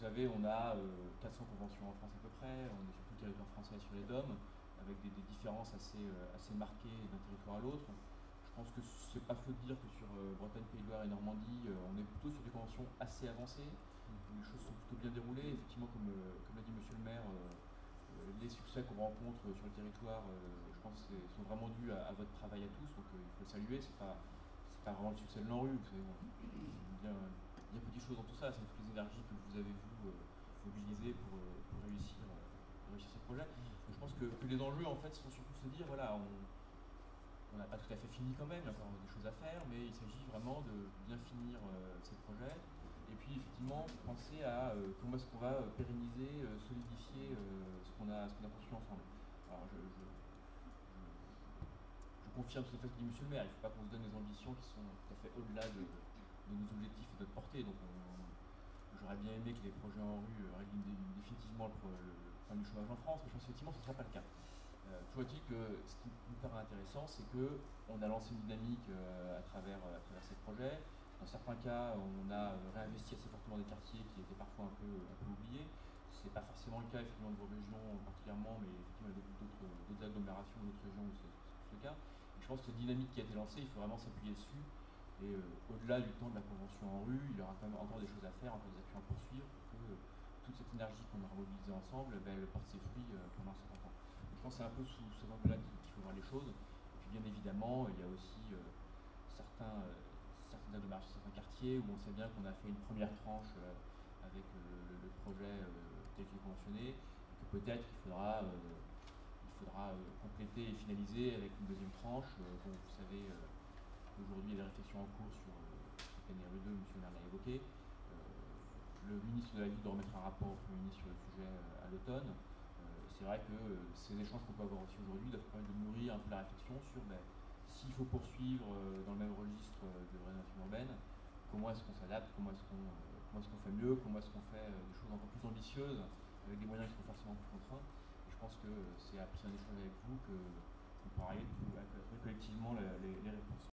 savez, on a 400 conventions en France à peu près, on est sur tout le territoire français sur les DOM, avec des différences assez marquées d'un territoire à l'autre. Je pense que c'est pas faux de dire que sur Bretagne, Pays de Loire et Normandie, on est plutôt sur des conventions assez avancées, où les choses sont plutôt bien déroulées. Effectivement, comme l'a dit Monsieur le maire, les succès qu'on rencontre sur le territoire, je pense, sont vraiment dus à votre travail à tous, donc il faut le saluer. C'est pas vraiment le succès de l'ANRU, vous savez, bien petites choses dans tout ça, c'est toutes les énergies que vous avez vous mobilisées pour réussir ces projets. Donc, je pense que les enjeux en fait sont surtout se dire voilà, on n'a pas tout à fait fini quand même, il y a encore des choses à faire, mais il s'agit vraiment de bien finir ces projets. Et puis effectivement, penser à comment est-ce qu'on va pérenniser, solidifier ce qu'on a construit ensemble. Alors je confirme tout à fait ce que dit Monsieur le maire, il ne faut pas qu'on se donne des ambitions qui sont tout à fait au-delà de nos objectifs et de notre portée. Donc j'aurais bien aimé que les projets en rue règlent définitivement le problème du chômage en France, mais je pense effectivement que ce ne sera pas le cas. Toujours est-il que ce qui nous paraît intéressant, c'est qu'on a lancé une dynamique à travers ces projets. Dans certains cas, on a réinvesti assez fortement des quartiers qui étaient parfois un peu oubliés. Ce n'est pas forcément le cas effectivement de vos régions particulièrement, mais effectivement il y a d'autres agglomérations, d'autres régions où c'est plus le cas. Et je pense que cette dynamique qui a été lancée, il faut vraiment s'appuyer dessus. Et au-delà du temps de la convention en rue, il y aura quand même encore des choses à faire, encore des actions à poursuivre pour que toute cette énergie qu'on aura mobilisée ensemble, elle porte ses fruits pendant 50 ans. Donc, je pense que c'est un peu sous cet angle-là qu'il faut voir les choses. Et puis bien évidemment, il y a aussi certaines agglomérations, certains quartiers où on sait bien qu'on a fait une première tranche avec le projet tel qu'il est conventionné, et que peut-être il faudra compléter et finaliser avec une deuxième tranche. Bon, vous savez, aujourd'hui il y a des réflexions en cours sur PNRE2, M. le maire l'a évoqué. Le ministre de la Ville doit remettre un rapport au Premier ministre sur le sujet à l'automne. C'est vrai que ces échanges qu'on peut avoir aussi aujourd'hui doivent permettre de nourrir un peu la réflexion sur s'il faut poursuivre dans le même registre de rénovation urbaine, comment est-ce qu'on s'adapte, comment est-ce qu'on fait mieux, comment est-ce qu'on fait des choses encore plus ambitieuses avec des moyens qui sont forcément plus contraints. Et je pense que c'est après un échange avec vous qu'on pourra arriver à trouver collectivement les réponses.